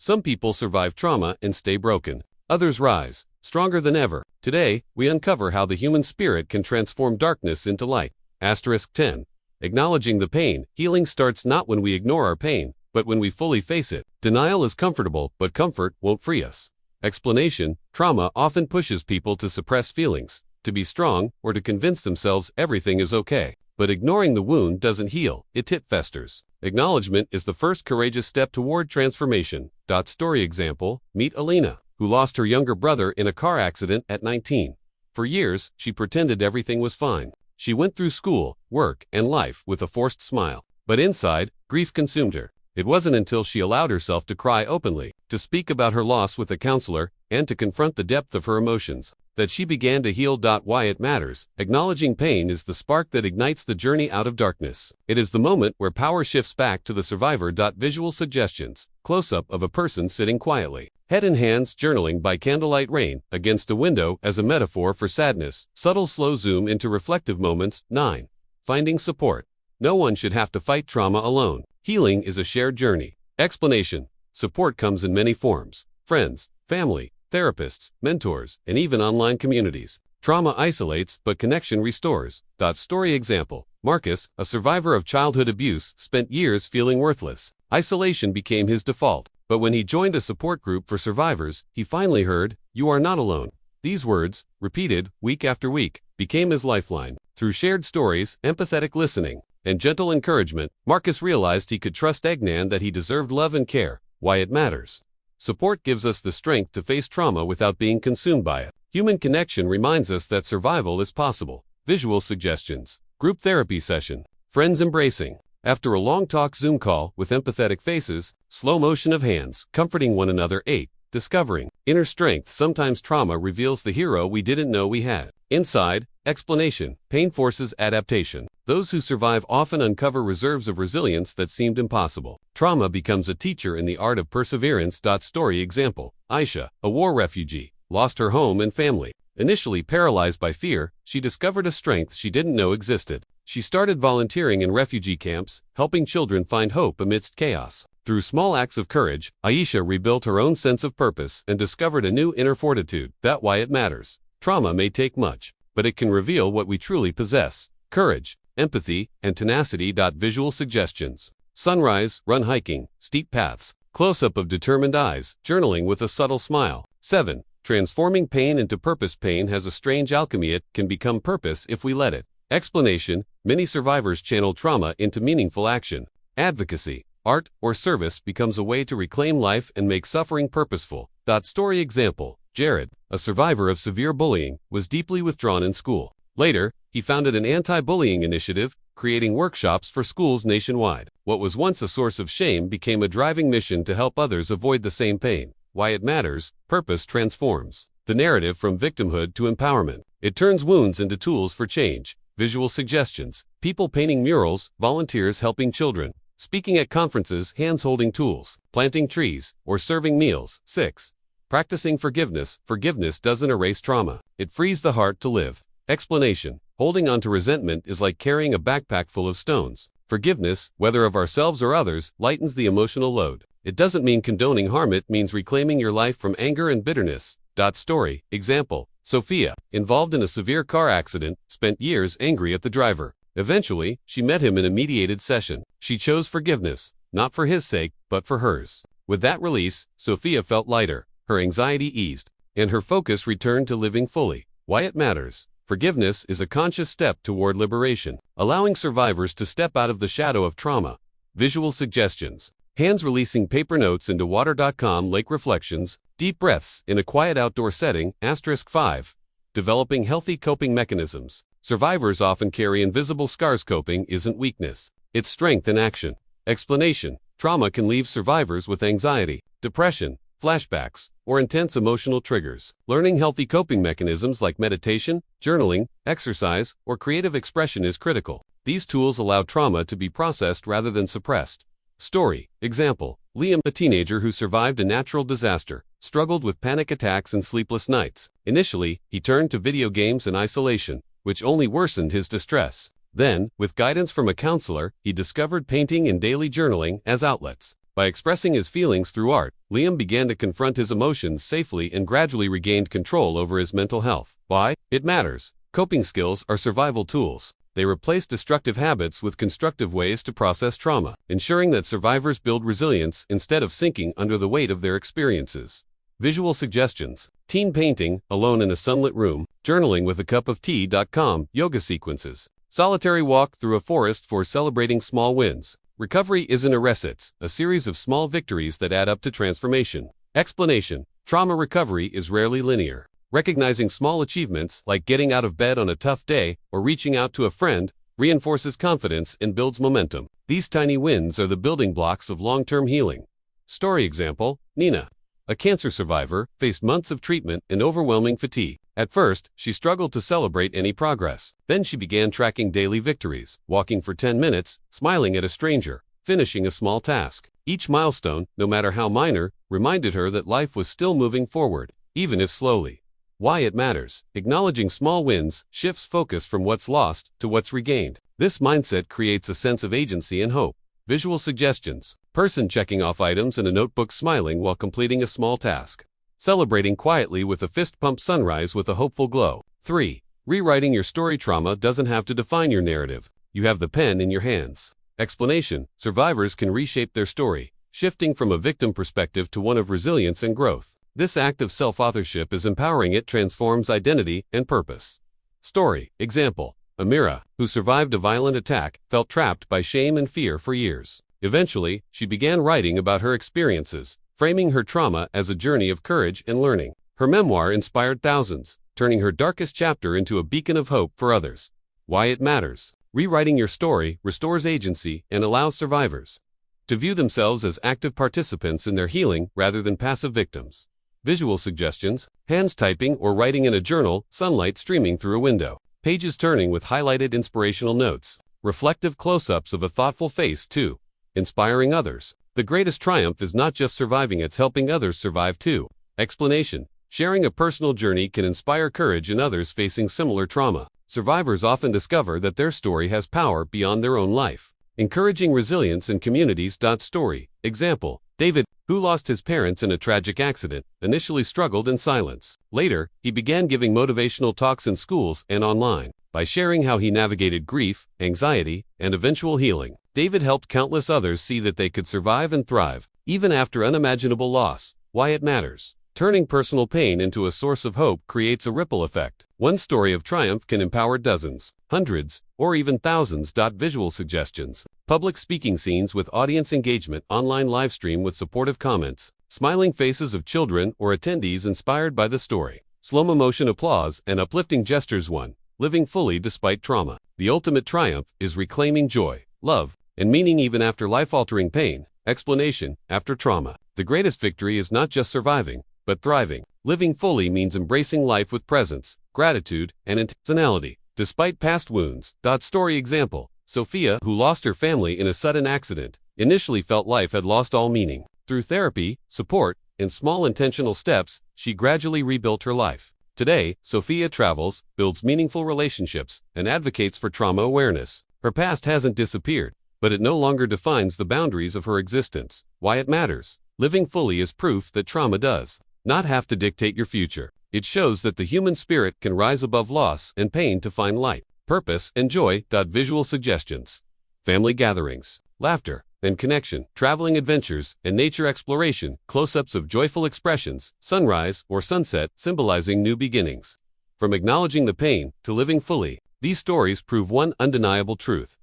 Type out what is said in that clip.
Some people survive trauma and stay broken. Others rise, stronger than ever. Today, we uncover how the human spirit can transform darkness into light. Asterisk 10. Acknowledging the pain. Healing starts not when we ignore our pain, but when we fully face it. Denial is comfortable, but comfort won't free us. Explanation. Trauma often pushes people to suppress feelings, to be strong, or to convince themselves everything is okay. But ignoring the wound doesn't heal, it festers. Acknowledgement is the first courageous step toward transformation. Story example, meet Alina, who lost her younger brother in a car accident at 19. For years, she pretended everything was fine. She went through school, work, and life with a forced smile. But inside, grief consumed her. It wasn't until she allowed herself to cry openly, to speak about her loss with a counselor, and to confront the depth of her emotions, that she began to heal. Why it matters. Acknowledging pain is the spark that ignites the journey out of darkness. It is the moment where power shifts back to the survivor. Visual suggestions. Close-up of a person sitting quietly. Head in hands, journaling by candlelight rain, against a window as a metaphor for sadness. Subtle slow zoom into reflective moments. 9. Finding support. No one should have to fight trauma alone. Healing is a shared journey. Explanation. Support comes in many forms. Friends, family, therapists, mentors, and even online communities. Trauma isolates, but connection restores. Story example. Marcus, a survivor of childhood abuse, spent years feeling worthless. Isolation became his default. But when he joined a support group for survivors, he finally heard, "You are not alone." These words, repeated week after week, became his lifeline. Through shared stories, empathetic listening, and gentle encouragement, Marcus realized he could trust Egnan, that he deserved love and care. Why it matters. Support gives us the strength to face trauma without being consumed by it. Human connection reminds us that survival is possible. Visual suggestions. Group therapy session. Friends embracing. After a long talk Zoom call with empathetic faces, slow motion of hands, comforting one another. 8. Discovering inner strength. Sometimes trauma reveals the hero we didn't know we had. Inside. Explanation. Pain forces adaptation. Those who survive often uncover reserves of resilience that seemed impossible. Trauma becomes a teacher in the art of perseverance. Story example. Aisha, a war refugee, lost her home and family. Initially paralyzed by fear, she discovered a strength she didn't know existed. She started volunteering in refugee camps, helping children find hope amidst chaos. Through small acts of courage, Aisha rebuilt her own sense of purpose and discovered a new inner fortitude. That's why it matters. Trauma may take much, but it can reveal what we truly possess: courage, empathy, and tenacity. Visual suggestions. Sunrise, run hiking, steep paths, close-up of determined eyes, journaling with a subtle smile. 7. Transforming pain into purpose. Pain has a strange alchemy. It can become purpose if we let it. Explanation. Many survivors channel trauma into meaningful action. Advocacy, art, or service becomes a way to reclaim life and make suffering purposeful. Story example. Jared, a survivor of severe bullying, was deeply withdrawn in school. Later, he founded an anti-bullying initiative, creating workshops for schools nationwide. What was once a source of shame became a driving mission to help others avoid the same pain. Why it matters. Purpose transforms the narrative from victimhood to empowerment. It turns wounds into tools for change. Visual suggestions. People painting murals, volunteers helping children, speaking at conferences, hands holding tools, planting trees, or serving meals. 6. Practicing forgiveness. Forgiveness doesn't erase trauma. It frees the heart to live. Explanation. Holding on to resentment is like carrying a backpack full of stones. Forgiveness, whether of ourselves or others, lightens the emotional load. It doesn't mean condoning harm. It means reclaiming your life from anger and bitterness. Story example. Sophia, involved in a severe car accident, spent years angry at the driver. Eventually, she met him in a mediated session. She chose forgiveness, not for his sake, but for hers. With that release, Sophia felt lighter, her anxiety eased, and her focus returned to living fully. Why it matters. Forgiveness is a conscious step toward liberation, allowing survivors to step out of the shadow of trauma. Visual suggestions. Hands releasing paper notes into water. Lake reflections. Deep breaths in a quiet outdoor setting. 5. Developing healthy coping mechanisms. Survivors often carry invisible scars. Coping isn't weakness, it's strength in action. Explanation. Trauma can leave survivors with anxiety, depression, flashbacks, or intense emotional triggers. Learning healthy coping mechanisms like meditation, journaling, exercise, or creative expression is critical. These tools allow trauma to be processed rather than suppressed. Story example. Liam, a teenager who survived a natural disaster, struggled with panic attacks and sleepless nights. Initially, he turned to video games and isolation, which only worsened his distress. Then, with guidance from a counselor, he discovered painting and daily journaling as outlets. By expressing his feelings through art, Liam began to confront his emotions safely and gradually regained control over his mental health. Why? It matters. Coping skills are survival tools. They replace destructive habits with constructive ways to process trauma, ensuring that survivors build resilience instead of sinking under the weight of their experiences. Visual suggestions: teen painting, alone in a sunlit room, journaling with a cup of tea. Yoga sequences. Solitary walk through a forest for celebrating small wins. Recovery isn't a reset, a series of small victories that add up to transformation. Explanation: trauma recovery is rarely linear. Recognizing small achievements, like getting out of bed on a tough day or reaching out to a friend, reinforces confidence and builds momentum. These tiny wins are the building blocks of long-term healing. Story example: Nina, a cancer survivor, faced months of treatment and overwhelming fatigue. At first, she struggled to celebrate any progress. Then she began tracking daily victories, walking for 10 minutes, smiling at a stranger, finishing a small task. Each milestone, no matter how minor, reminded her that life was still moving forward, even if slowly. Why it matters: acknowledging small wins shifts focus from what's lost to what's regained. This mindset creates a sense of agency and hope. Visual suggestions: person checking off items in a notebook, smiling while completing a small task. Celebrating quietly with a fist-pump sunrise with a hopeful glow. 3. Rewriting your story. Trauma doesn't have to define your narrative. You have the pen in your hands. Explanation: survivors can reshape their story, shifting from a victim perspective to one of resilience and growth. This act of self-authorship is empowering. It transforms identity and purpose. Story example: Amira, who survived a violent attack, felt trapped by shame and fear for years. Eventually, she began writing about her experiences, framing her trauma as a journey of courage and learning. Her memoir inspired thousands, turning her darkest chapter into a beacon of hope for others. Why it matters: rewriting your story restores agency and allows survivors to view themselves as active participants in their healing rather than passive victims. Visual suggestions: hands typing or writing in a journal, sunlight streaming through a window, pages turning with highlighted inspirational notes, reflective close-ups of a thoughtful face too. Inspiring others: the greatest triumph is not just surviving, it's helping others survive too. Explanation: sharing a personal journey can inspire courage in others facing similar trauma. Survivors often discover that their story has power beyond their own life, encouraging resilience in communities. Story example: David, who lost his parents in a tragic accident, initially struggled in silence. Later, he began giving motivational talks in schools and online. By sharing how he navigated grief, anxiety, and eventual healing, David helped countless others see that they could survive and thrive, even after unimaginable loss. Why it matters: turning personal pain into a source of hope creates a ripple effect. One story of triumph can empower dozens, hundreds, or even thousands. Visual suggestions: public speaking scenes with audience engagement, online live stream with supportive comments, smiling faces of children or attendees inspired by the story, slow motion applause and uplifting gestures. 1. Living fully despite trauma. The ultimate triumph is reclaiming joy, love, and meaning even after life-altering pain. Explanation: after trauma, the greatest victory is not just surviving, but thriving. Living fully means embracing life with presence, gratitude, and intentionality, despite past wounds. Story example: Sophia, who lost her family in a sudden accident, initially felt life had lost all meaning. Through therapy, support, and small intentional steps, she gradually rebuilt her life. Today, Sophia travels, builds meaningful relationships, and advocates for trauma awareness. Her past hasn't disappeared, but it no longer defines the boundaries of her existence. Why it matters: living fully is proof that trauma does not have to dictate your future. It shows that the human spirit can rise above loss and pain to find light, purpose, and joy. Visual suggestions: family gatherings, laughter, and connection, traveling adventures, and nature exploration, close-ups of joyful expressions, sunrise or sunset symbolizing new beginnings. From acknowledging the pain to living fully, these stories prove one undeniable truth: